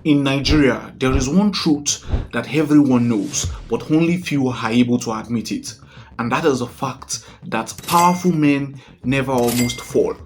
In Nigeria, there is one truth that everyone knows, but only few are able to admit it, and that is the fact that powerful men never almost fall.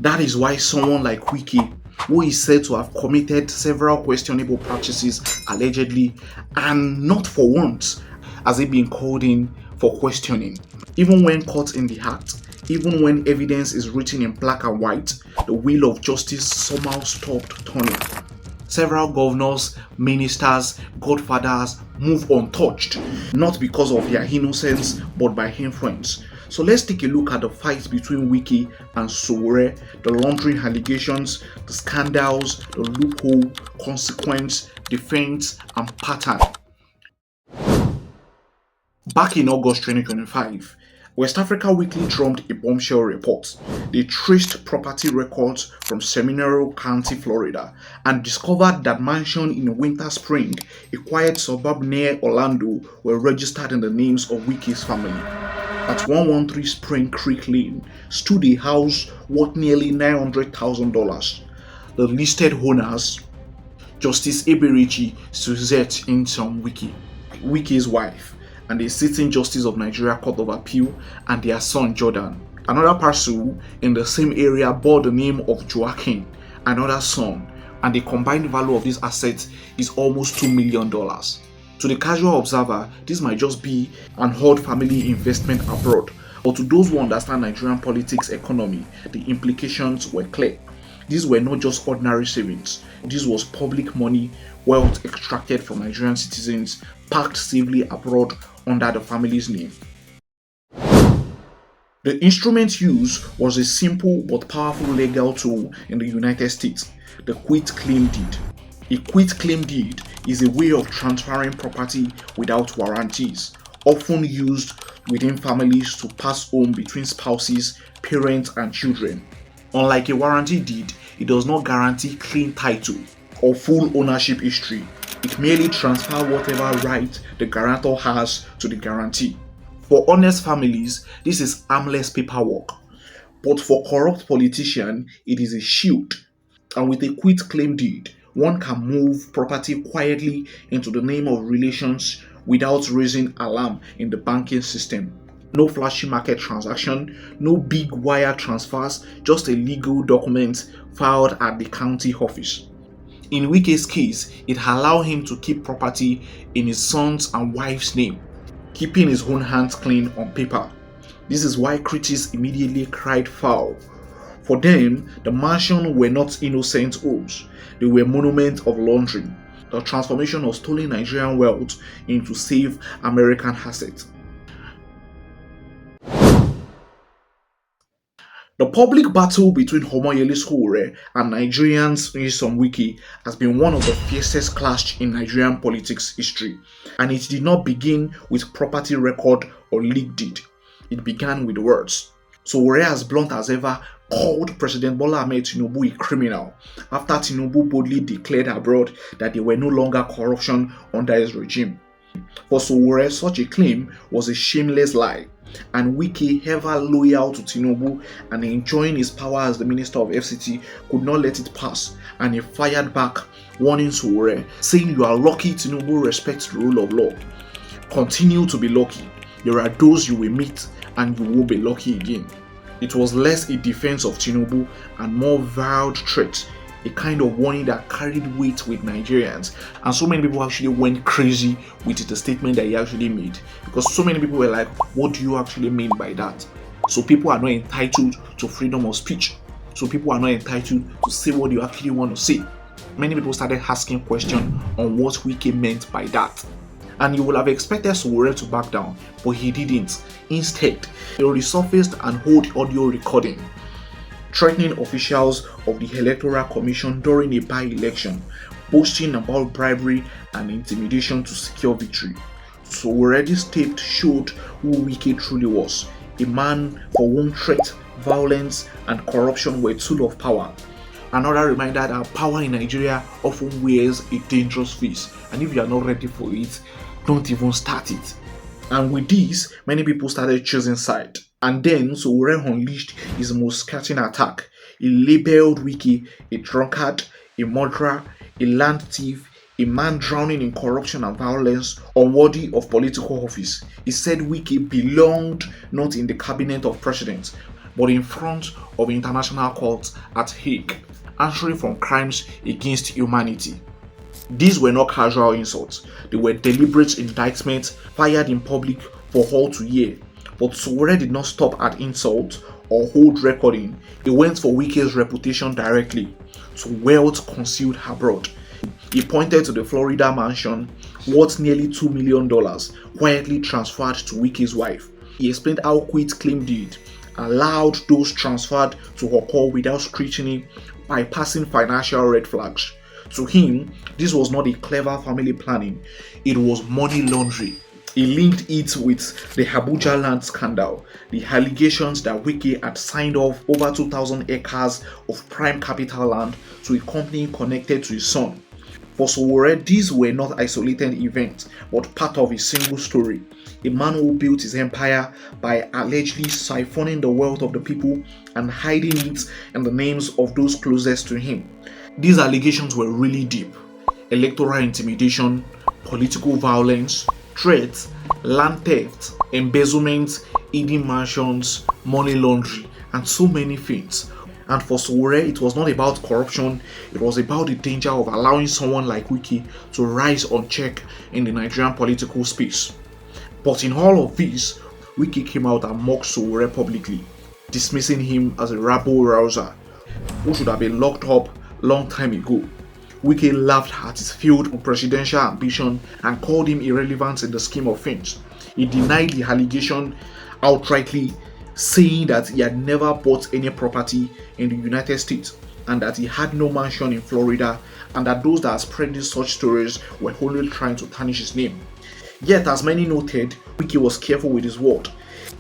That is why someone like Wike, who is said to have committed several questionable practices allegedly, and not for once has he been called in for questioning. Even when caught in the act, even when evidence is written in black and white, the wheel of justice somehow stopped turning. Several governors, ministers, godfathers move untouched, not because of their innocence but by influence. So let's take a look at the fight between Wike and Sowore, the laundering allegations, the scandals, the loophole, consequence, defense, and pattern. Back in August 2025, West Africa Weekly drummed a bombshell report. They traced property records from Seminole County, Florida, and discovered that mansions in Winter Spring, a quiet suburb near Orlando, were registered in the names of Wike's family. At 113 Spring Creek Lane stood a house worth nearly $900,000. The listed owners, Justice Eberechi Suzette Nyesom Wike, Wike's wife, and the sitting justice of Nigeria Court of Appeal, and their son Jordan. Another parcel in the same area bore the name of Joaquin, another son, and the combined value of these assets is almost $2 million. To the casual observer, this might just be an odd family investment abroad, but to those who understand Nigerian politics economy, the implications were clear. These were not just ordinary savings. This was public money, wealth extracted from Nigerian citizens, parked safely abroad under the family's name. The instrument used was a simple but powerful legal tool in the United States, the quit-claim deed. A quit-claim deed is a way of transferring property without warranties, often used within families to pass home between spouses, parents, and children. Unlike a warranty deed, it does not guarantee clean title or full ownership history. It merely transfers whatever right the guarantor has to the guarantee. For honest families, this is harmless paperwork. But for corrupt politicians, it is a shield. And with a quit-claim deed, one can move property quietly into the name of relations without raising alarm in the banking system. No flashy market transaction, no big wire transfers, just a legal document filed at the county office. In Wike's case, it allowed him to keep property in his son's and wife's name, keeping his own hands clean on paper. This is why critics immediately cried foul. For them, the mansions were not innocent homes, they were monuments of laundering, the transformation of stolen Nigerian wealth into safe American assets. The public battle between Omoyele Sowore and Nigerians Nyesom Wike has been one of the fiercest clashes in Nigerian politics history, and it did not begin with property record or leaked deed. It began with words. Sowore, as blunt as ever, called President Bola Ahmed Tinubu a criminal after Tinubu boldly declared abroad that there were no longer corruption under his regime. For Sowore, such a claim was a shameless lie, and Wike, ever loyal to Tinubu and enjoying his power as the Minister of FCT, could not let it pass, and he fired back, warning Sowore, saying, "You are lucky Tinubu respects the rule of law. Continue to be lucky. There are those you will meet and you will be lucky again." It was less a defense of Tinubu and more vowed threat, a kind of warning that carried weight with Nigerians, and so many people actually went crazy with the statement that he actually made, because so many people were like, what do you actually mean by that? So people are not entitled to freedom of speech, so people are not entitled to say what you actually want to say. Many people started asking questions on what Wike meant by that, and you would have expected Sowore to back down, but he didn't. Instead, he resurfaced and held audio recording threatening officials of the Electoral Commission during a by-election, boasting about bribery and intimidation to secure victory. Sowore's tape showed who Wike truly was, a man for whom threat, violence, and corruption were tools of power. Another reminder that power in Nigeria often wears a dangerous face, and if you are not ready for it, don't even start it. And with this, many people started choosing side. And then Sowore unleashed his most scathing attack. He labeled Wike a drunkard, a murderer, a land thief, a man drowning in corruption and violence, unworthy of political office. He said Wike belonged not in the cabinet of presidents, but in front of international courts at Hague, answering for crimes against humanity. These were not casual insults, they were deliberate indictments fired in public for all to hear. But Sowore did not stop at insults or hold recording. He went for Wike's reputation directly, to wealth concealed abroad. He pointed to the Florida mansion worth nearly $2 million quietly transferred to Wike's wife. He explained how quitclaim deed allowed those transferred to occur without scrutiny, bypassing financial red flags. To him, this was not a clever family planning, it was money laundering. He linked it with the Abuja land scandal, the allegations that Wike had signed off over 2,000 acres of prime capital land to a company connected to his son. For Sowore, these were not isolated events, but part of a single story. A man who built his empire by allegedly siphoning the wealth of the people and hiding it in the names of those closest to him. These allegations were really deep. Electoral intimidation, political violence, threats, land theft, embezzlement, hidden mansions, money laundering, and so many things. And for Sowore, it was not about corruption, it was about the danger of allowing someone like Wike to rise unchecked in the Nigerian political space. But in all of this, Wike came out and mocked Sowore publicly, dismissing him as a rabble-rouser who should have been locked up long time ago. Wike laughed at his failed presidential ambition and called him irrelevant in the scheme of things. He denied the allegation outrightly, saying that he had never bought any property in the United States and that he had no mansion in Florida, and that those that are spreading such stories were only trying to tarnish his name. Yet, as many noted, Wike was careful with his word.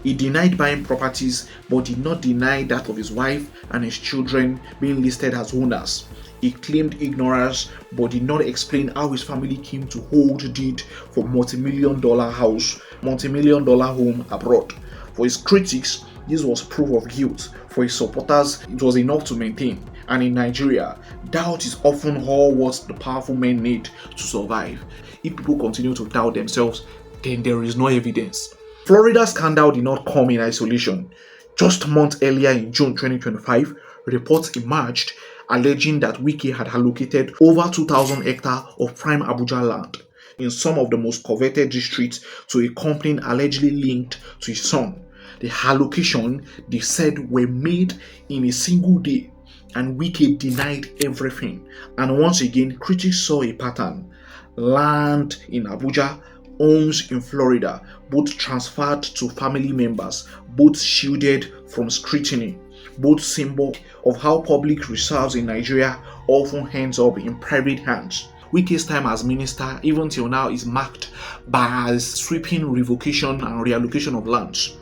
He denied buying properties but did not deny that of his wife and his children being listed as owners. He claimed ignorance but did not explain how his family came to hold deed for multi-million-dollar house, multi-million-dollar home abroad. For his critics, this was proof of guilt. For his supporters, it was enough to maintain. And in Nigeria, doubt is often all what the powerful men need to survive. If people continue to doubt themselves, then there is no evidence. Florida's scandal did not come in isolation. Just months earlier in June 2025, reports emerged alleging that Wike had allocated over 2,000 hectares of prime Abuja land in some of the most coveted districts to a company allegedly linked to his son. The allocation, they said, were made in a single day, and Wike denied everything. And once again, critics saw a pattern. Land in Abuja, homes in Florida, both transferred to family members, both shielded from scrutiny, both symbol of how public reserves in Nigeria often ends up in private hands. Wike's time as minister, even till now, is marked by a sweeping revocation and reallocation of lands.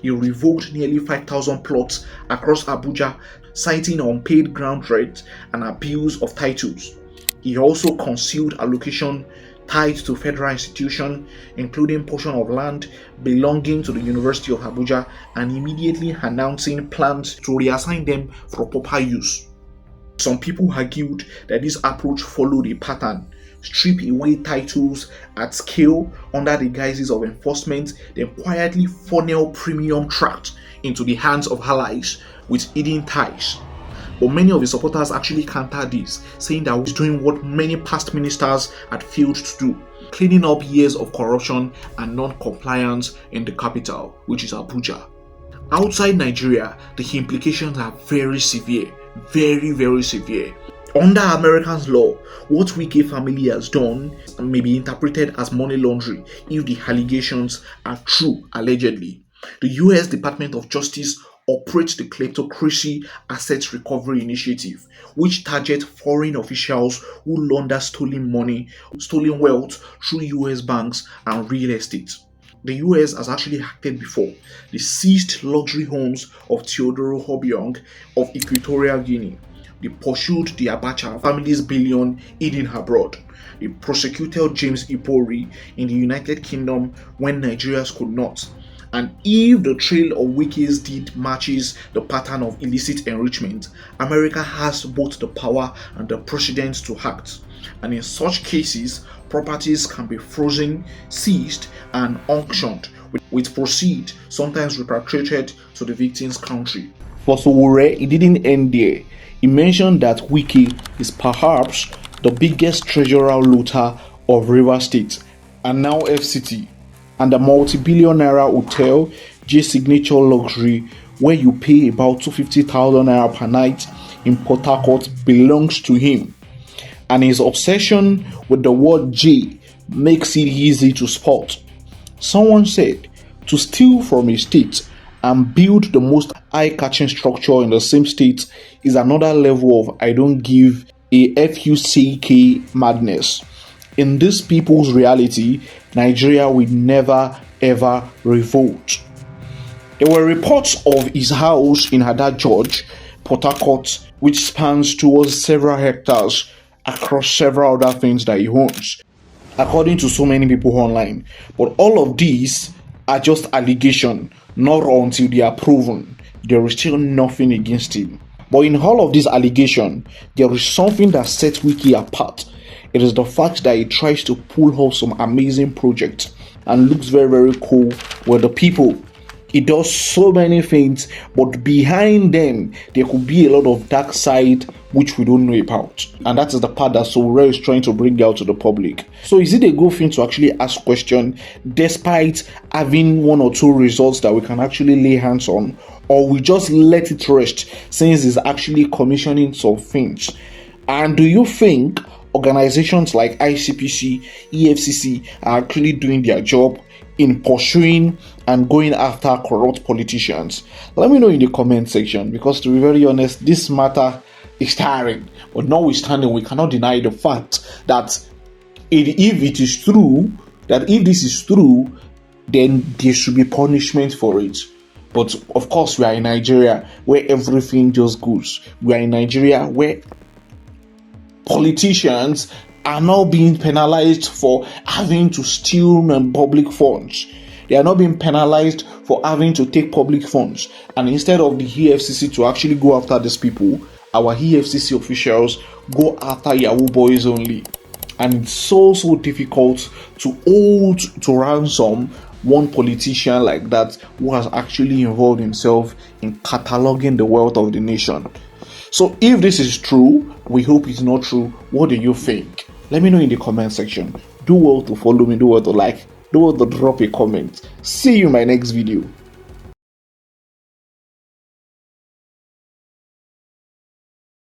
He revoked nearly 5,000 plots across Abuja, citing unpaid ground rent and abuse of titles. He also concealed allocation tied to federal institutions, including portion of land belonging to the University of Abuja, and immediately announcing plans to reassign them for proper use. Some people argued that this approach followed a pattern: strip away titles at scale under the guises of enforcement, then quietly funnel premium tracts into the hands of allies with hidden ties. But many of his supporters actually countered this, saying that he was doing what many past ministers had failed to do, cleaning up years of corruption and non-compliance in the capital, which is Abuja. Outside Nigeria, the implications are very severe, very severe. Under American law, what Wike family has done may be interpreted as money laundering if the allegations are true, allegedly. The US Department of Justice operates the Kleptocracy Assets Recovery Initiative, which targets foreign officials who launder stolen money, stolen wealth through US banks and real estate. The US has actually acted before. They seized luxury homes of Teodoro Obiang of Equatorial Guinea. They pursued the Abacha family's billion hidden abroad. They prosecuted James Ipori in the United Kingdom when Nigerians could not. And if the trail of Wike's deed matches the pattern of illicit enrichment, America has both the power and the precedent to act. And in such cases, properties can be frozen, seized, and auctioned, with proceeds sometimes repatriated to the victim's country. For Sowore, it didn't end there. He mentioned that Wike is perhaps the biggest treasurer looter of Rivers State and now FCT, and the multi-billion naira hotel J Signature Luxury, where you pay about 250,000 naira per night in Port Harcourt, belongs to him. And his obsession with the word J makes it easy to spot. Someone said, to steal from a state and build the most eye-catching structure in the same state is another level of I don't give a FUCK madness. In these people's reality, Nigeria will never ever revolt. There were reports of his house in Hadad George, Port Harcourt, which spans towards several hectares across several other things that he owns, according to so many people online. But all of these are just allegations, not until they are proven. There is still nothing against him. But in all of these allegations, there is something that sets Wike apart. It is the fact that he tries to pull off some amazing projects and looks very, very cool with the people. He does so many things, but behind them, there could be a lot of dark side which we don't know about. And that is the part that Sowore is trying to bring out to the public. So is it a good thing to actually ask questions despite having one or two results that we can actually lay hands on? Or we just let it rest since he's actually commissioning some things? And do you think organizations like ICPC, EFCC are actually doing their job in pursuing and going after corrupt politicians? Let me know in the comment section, because to be very honest, this matter is tiring. But notwithstanding, we cannot deny the fact that if it is true, that if this is true, then there should be punishment for it. But of course, we are in Nigeria where everything just goes. We are in Nigeria where politicians are now being penalized for having to steal public funds. They are not being penalized for having to take public funds. And instead of the EFCC to actually go after these people, our EFCC officials go after Yahoo boys only. And it's so difficult to hold to ransom one politician like that who has actually involved himself in cataloging the wealth of the nation. So if this is true, we hope it's not true. What do you think? Let me know in the comment section. Do well to follow me, do well to like, do well to drop a comment. See you in my next video.